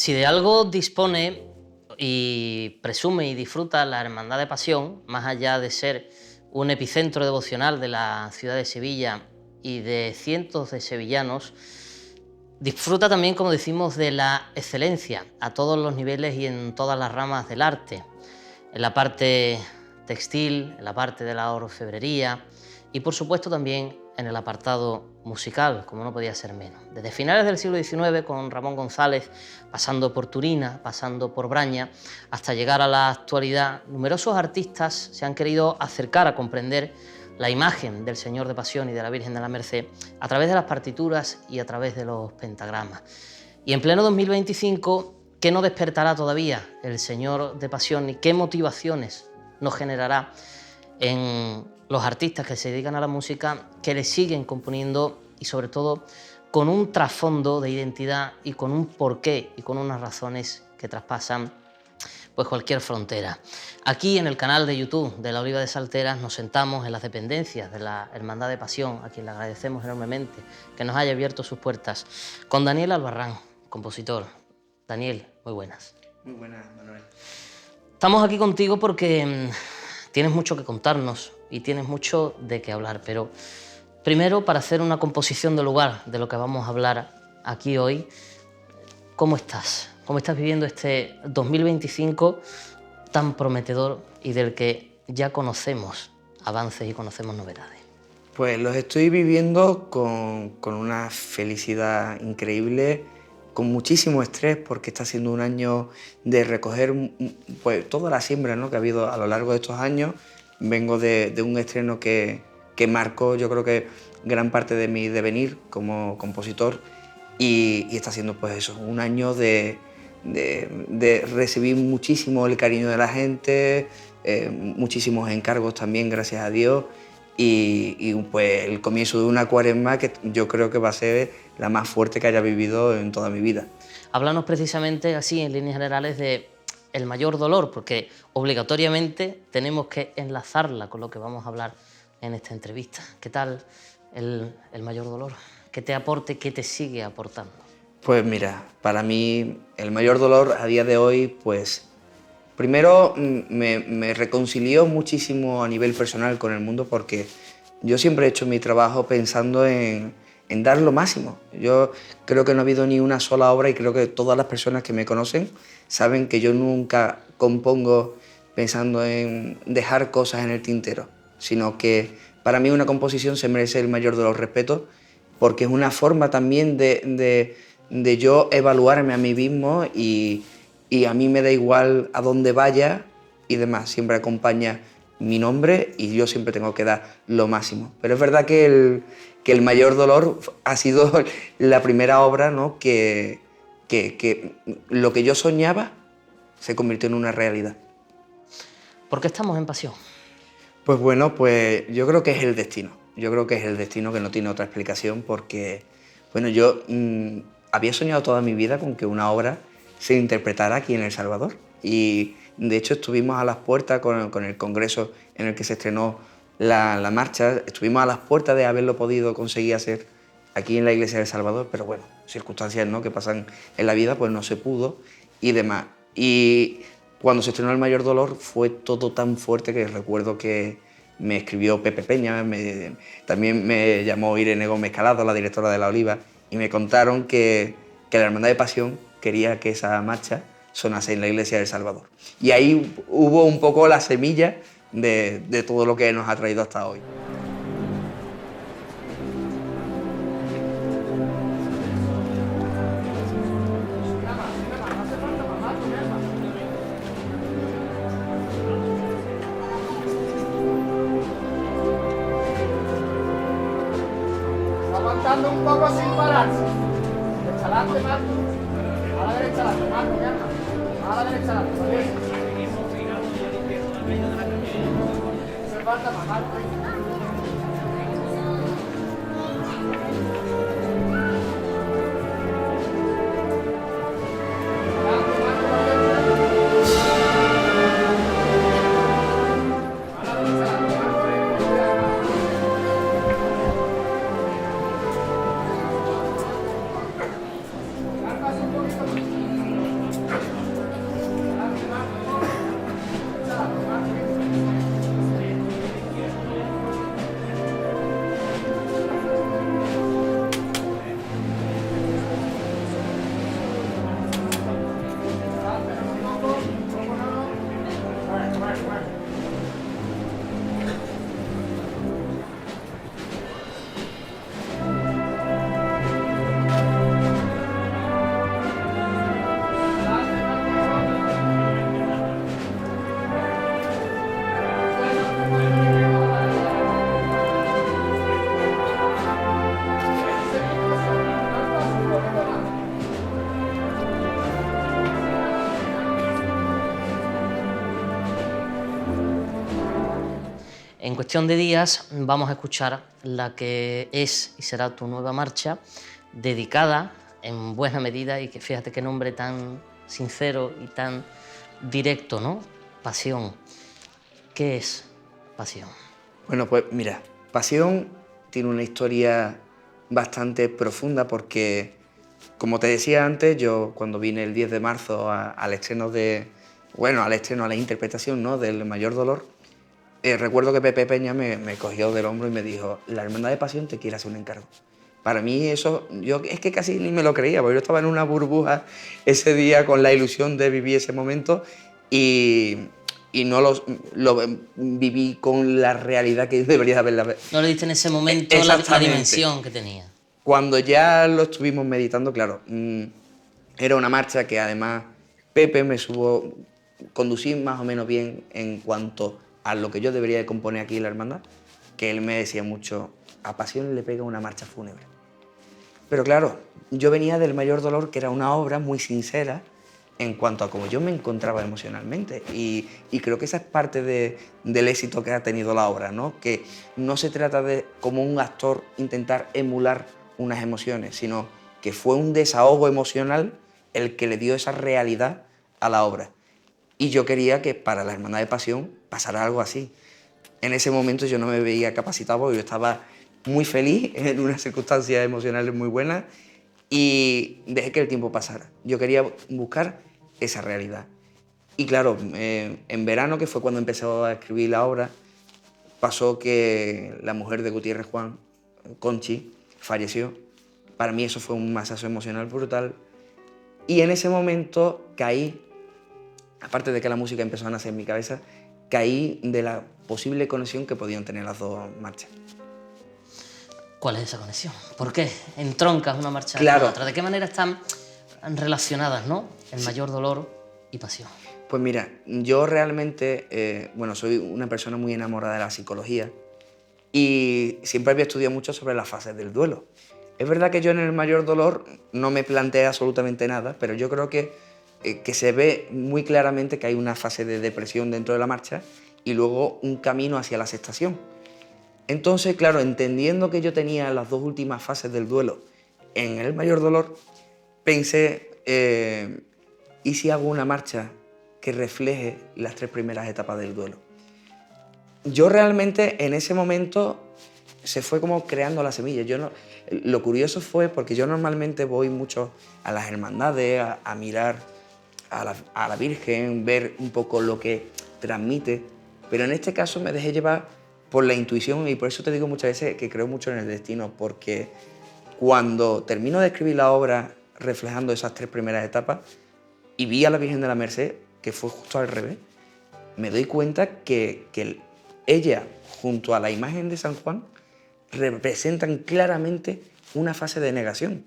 Si de algo dispone y presume y disfruta la Hermandad de Pasión, más allá de ser un epicentro devocional de la ciudad de Sevilla y de cientos de sevillanos, disfruta también, como decimos, de la excelencia a todos los niveles y en todas las ramas del arte, en la parte textil, en la parte de la orfebrería y, por supuesto, también en el apartado musical, como no podía ser menos. Desde finales del siglo XIX, con Ramón González, pasando por Turina, pasando por Braña, hasta llegar a la actualidad, numerosos artistas se han querido acercar a comprender la imagen del Señor de Pasión y de la Virgen de la Merced a través de las partituras y a través de los pentagramas. Y en pleno 2025, ¿qué no despertará todavía el Señor de Pasión y qué motivaciones nos generará en los artistas que se dedican a la música, que le siguen componiendo y sobre todo con un trasfondo de identidad y con un porqué y con unas razones que traspasan pues cualquier frontera? Aquí en el canal de YouTube de La Oliva de Salteras nos sentamos en las dependencias de la Hermandad de Pasión, a quien le agradecemos enormemente que nos haya abierto sus puertas, con Daniel Albarrán, compositor. Daniel, muy buenas. Muy buenas, Manuel. Estamos aquí contigo porque tienes mucho que contarnos y tienes mucho de qué hablar, pero primero, para hacer una composición del lugar de lo que vamos a hablar aquí hoy, ¿cómo estás? ¿Cómo estás viviendo este 2025 tan prometedor y del que ya conocemos avances y conocemos novedades? Pues los estoy viviendo con una felicidad increíble, con muchísimo estrés, porque está siendo un año de recoger pues, toda la siembra, ¿no?, que ha habido a lo largo de estos años. Vengo de un estreno que marcó, yo creo que gran parte de mi devenir como compositor, y está siendo pues eso, un año de recibir muchísimo el cariño de la gente, muchísimos encargos también, gracias a Dios, y pues el comienzo de una cuaresma que yo creo que va a ser la más fuerte que haya vivido en toda mi vida. Háblanos precisamente así, en líneas generales, de el mayor dolor, porque obligatoriamente tenemos que enlazarla con lo que vamos a hablar en esta entrevista. ¿Qué tal el mayor dolor? ¿Qué te aporte, qué te sigue aportando? Pues mira, para mí el mayor dolor a día de hoy, pues primero me reconcilió muchísimo a nivel personal con el mundo, porque yo siempre he hecho mi trabajo pensando en dar lo máximo. Yo creo que no ha habido ni una sola obra, y creo que todas las personas que me conocen saben que yo nunca compongo pensando en dejar cosas en el tintero, sino que para mí una composición se merece el mayor de los respetos, porque es una forma también de yo evaluarme a mí mismo, y a mí me da igual a dónde vaya y demás, siempre acompaña mi nombre y yo siempre tengo que dar lo máximo. Pero es verdad que el mayor dolor ha sido la primera obra, ¿no?, que lo que yo soñaba se convirtió en una realidad. ¿Por qué estamos en Pasión? Pues bueno, pues yo creo que es el destino. Yo creo que es el destino, que no tiene otra explicación, porque bueno, yo había soñado toda mi vida con que una obra se interpretara aquí en El Salvador, y de hecho estuvimos a las puertas con el congreso en el que se estrenó la marcha, estuvimos a las puertas de haberlo podido conseguir hacer aquí en la iglesia de El Salvador, pero bueno, circunstancias, ¿no?, que pasan en la vida, pues no se pudo y demás. Y cuando se estrenó El Mayor Dolor fue todo tan fuerte que recuerdo que me escribió Pepe Peña, también me llamó Irene Gómez Calado, la directora de La Oliva, y me contaron que la Hermandad de Pasión quería que esa marcha sonase en la iglesia de El Salvador. Y ahí hubo un poco la semilla de todo lo que nos ha traído hasta hoy. Aguantando un poco sin pararse. Derecha adelante, Marco. A la derecha adelante, Marco, mi alma. A la derecha adelante, ¿vale? No se falta más, Marco. En cuestión de días vamos a escuchar la que es y será tu nueva marcha, dedicada en buena medida, y que fíjate qué nombre tan sincero y tan directo, ¿no? Pasión. ¿Qué es Pasión? Bueno, pues mira, Pasión tiene una historia bastante profunda porque, como te decía antes, yo cuando vine el 10 de marzo al estreno a la interpretación, ¿no?, del Mayor Dolor, recuerdo que Pepe Peña me cogió del hombro y me dijo: la Hermandad de Pasión te quiere hacer un encargo. Para mí eso, yo es que casi ni me lo creía, porque yo estaba en una burbuja ese día con la ilusión de vivir ese momento y no lo viví con la realidad que debería haberla. No le diste en ese momento la dimensión que tenía. Cuando ya lo estuvimos meditando, claro, era una marcha que además Pepe me supo conducir más o menos bien en cuanto a lo que yo debería de componer aquí en la hermandad, que él me decía mucho: a Pasión le pega una marcha fúnebre. Pero claro, yo venía del Mayor Dolor, que era una obra muy sincera en cuanto a cómo yo me encontraba emocionalmente, y creo que esa es parte del éxito que ha tenido la obra, ¿no? Que no se trata de, como un actor, intentar emular unas emociones, sino que fue un desahogo emocional el que le dio esa realidad a la obra. Y yo quería que para la Hermandad de Pasión pasara algo así. En ese momento yo no me veía capacitado porque yo estaba muy feliz, en unas circunstancias emocionales muy buenas, y dejé que el tiempo pasara. Yo quería buscar esa realidad. Y claro, en verano, que fue cuando empezó a escribir la obra, pasó que la mujer de Gutiérrez Juan, Conchi, falleció. Para mí eso fue un masazo emocional brutal. Y en ese momento caí, aparte de que la música empezó a nacer en mi cabeza, caí de la posible conexión que podían tener las dos marchas. ¿Cuál es esa conexión? ¿Por qué entroncas una marcha Claro. con otra? ¿De qué manera están relacionadas, ¿no?, el Mayor Dolor y Pasión? Pues mira, yo realmente, soy una persona muy enamorada de la psicología y siempre había estudiado mucho sobre las fases del duelo. Es verdad que yo en el Mayor Dolor no me planteé absolutamente nada, pero yo creo que se ve muy claramente que hay una fase de depresión dentro de la marcha y luego un camino hacia la aceptación. Entonces, claro, entendiendo que yo tenía las dos últimas fases del duelo en el Mayor Dolor, pensé, ¿y si hago una marcha que refleje las tres primeras etapas del duelo? Yo realmente en ese momento se fue como creando la semilla. Lo curioso fue porque yo normalmente voy mucho a las hermandades a mirar a la Virgen, ver un poco lo que transmite, pero en este caso me dejé llevar por la intuición, y por eso te digo muchas veces que creo mucho en el destino, porque cuando termino de escribir la obra reflejando esas tres primeras etapas y vi a la Virgen de la Merced, que fue justo al revés, me doy cuenta que ella, junto a la imagen de San Juan, representan claramente una fase de negación,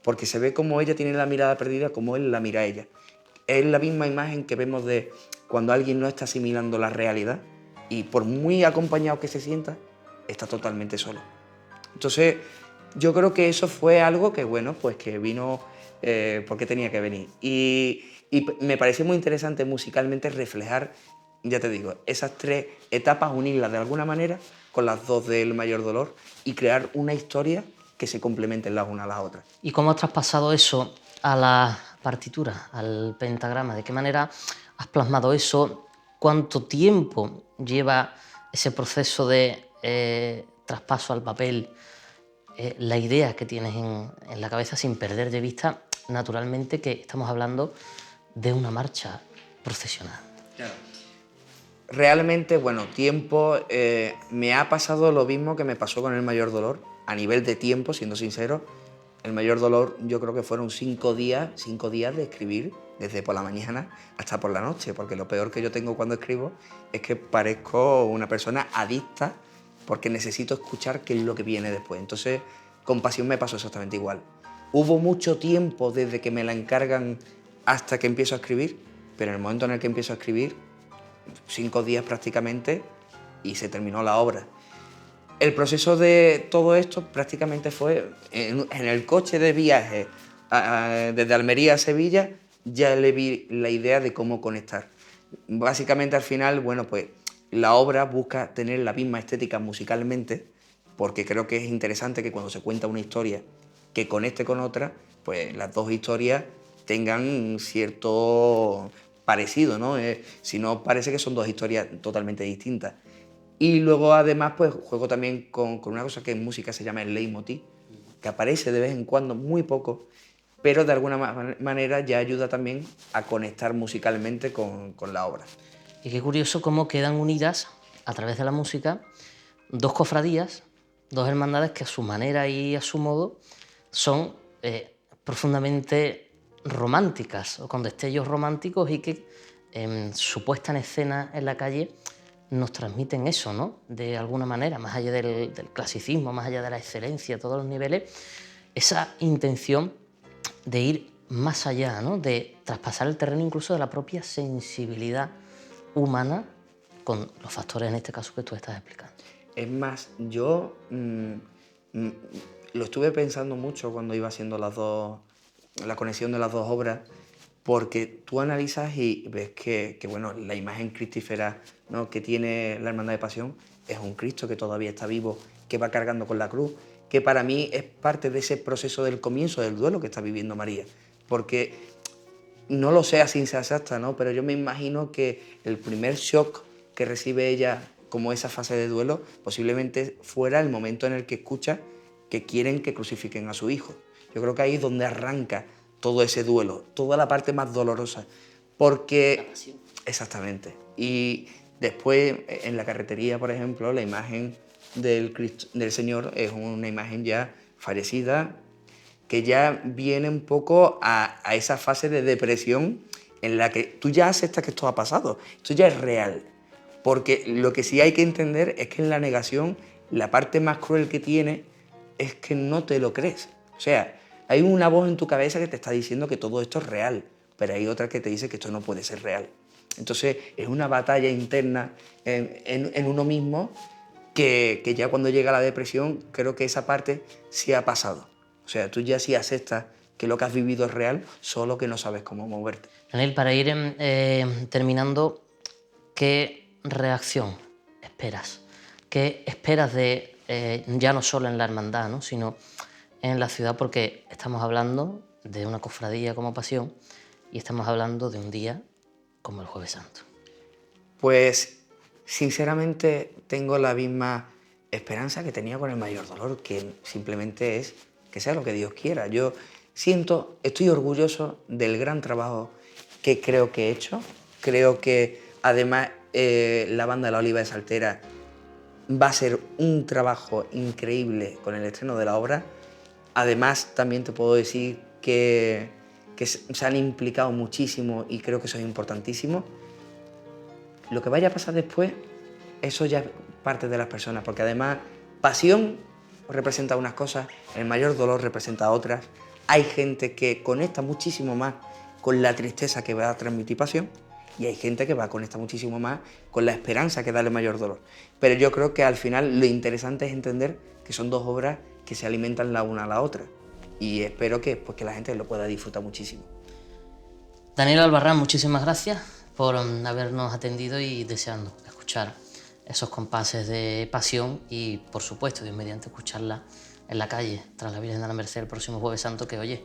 porque se ve como ella tiene la mirada perdida, como él la mira a ella. Es la misma imagen que vemos de cuando alguien no está asimilando la realidad y por muy acompañado que se sienta, está totalmente solo. Entonces, yo creo que eso fue algo que, bueno, pues que vino porque tenía que venir. Y me pareció muy interesante musicalmente reflejar, ya te digo, esas tres etapas, unirlas de alguna manera con las dos del Mayor Dolor y crear una historia que se complementen las unas a las otras. ¿Y cómo has traspasado eso a la partitura, al pentagrama? ¿De qué manera has plasmado eso? ¿Cuánto tiempo lleva ese proceso de traspaso al papel, la idea que tienes en la cabeza, sin perder de vista, naturalmente, que estamos hablando de una marcha procesional? Claro. Realmente, tiempo, me ha pasado lo mismo que me pasó con el Mayor Dolor. A nivel de tiempo, siendo sincero, el Mayor Dolor yo creo que fueron 5 días de escribir, desde por la mañana hasta por la noche, porque lo peor que yo tengo cuando escribo es que parezco una persona adicta porque necesito escuchar qué es lo que viene después. Entonces, con Pasión me pasó exactamente igual. Hubo mucho tiempo desde que me la encargan hasta que empiezo a escribir, pero en el momento en el que empiezo a escribir, 5 días prácticamente, y se terminó la obra. El proceso de todo esto prácticamente fue en el coche de viaje desde Almería a Sevilla, ya le vi la idea de cómo conectar. Básicamente al final, la obra busca tener la misma estética musicalmente, porque creo que es interesante que cuando se cuenta una historia que conecte con otra, pues las dos historias tengan cierto parecido, ¿no? Si no, parece que son dos historias totalmente distintas. Y luego, además, pues juego también con una cosa que en música se llama el leitmotiv, que aparece de vez en cuando, muy poco, pero de alguna manera ya ayuda también a conectar musicalmente con la obra. Y qué curioso cómo quedan unidas a través de la música dos cofradías, dos hermandades que a su manera y a su modo son profundamente románticas o con destellos románticos y que en su puesta en escena en la calle nos transmiten eso, ¿no? De alguna manera, más allá del clasicismo, más allá de la excelencia a todos los niveles, esa intención de ir más allá, ¿no? De traspasar el terreno incluso de la propia sensibilidad humana con los factores en este caso que tú estás explicando. Es más, yo lo estuve pensando mucho cuando iba haciendo la conexión de las dos obras, porque tú analizas y ves que bueno, la imagen cristífera, ¿no?, que tiene la Hermandad de Pasión es un Cristo que todavía está vivo, que va cargando con la cruz, que para mí es parte de ese proceso del comienzo del duelo que está viviendo María, porque no lo sé a ciencia exacta, ¿no?, pero yo me imagino que el primer shock que recibe ella como esa fase de duelo posiblemente fuera el momento en el que escucha que quieren que crucifiquen a su hijo. Yo creo que ahí es donde arranca todo ese duelo, toda la parte más dolorosa, porque... La pasión. Exactamente. Y después, en la carretería, por ejemplo, la imagen del Señor es una imagen ya fallecida, que ya viene un poco a esa fase de depresión en la que tú ya aceptas que esto ha pasado, esto ya es real. Porque lo que sí hay que entender es que en la negación la parte más cruel que tiene es que no te lo crees. O sea, hay una voz en tu cabeza que te está diciendo que todo esto es real, pero hay otra que te dice que esto no puede ser real. Entonces es una batalla interna en uno mismo que ya cuando llega la depresión creo que esa parte sí ha pasado. O sea, tú ya sí aceptas que lo que has vivido es real, solo que no sabes cómo moverte. Daniel, para ir terminando, ¿qué reacción esperas? ¿Qué esperas de, ya no solo en la hermandad, ¿no?, sino en la ciudad? Porque estamos hablando de una cofradía como Pasión y estamos hablando de un día como el Jueves Santo. Pues sinceramente tengo la misma esperanza que tenía con el mayor dolor, que simplemente es que sea lo que Dios quiera. Yo estoy orgulloso del gran trabajo que creo que he hecho. Creo que además la banda de la Oliva de Saltera va a ser un trabajo increíble con el estreno de la obra. Además también te puedo decir que se han implicado muchísimo y creo que eso es importantísimo. Lo que vaya a pasar después, eso ya es parte de las personas, porque además Pasión representa unas cosas, el mayor dolor representa otras. Hay gente que conecta muchísimo más con la tristeza que va a transmitir Pasión y hay gente que va a conectar muchísimo más con la esperanza que da el mayor dolor. Pero yo creo que al final lo interesante es entender que son dos obras que se alimentan la una a la otra y espero que la gente lo pueda disfrutar muchísimo. Daniel Albarrán, muchísimas gracias por habernos atendido y deseando escuchar esos compases de Pasión y, por supuesto, Dios mediante, escucharla en la calle, tras la Virgen de la Merced el próximo Jueves Santo, que, oye,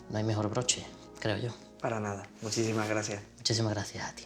no hay mejor broche, creo yo. Para nada. Muchísimas gracias. Muchísimas gracias a ti.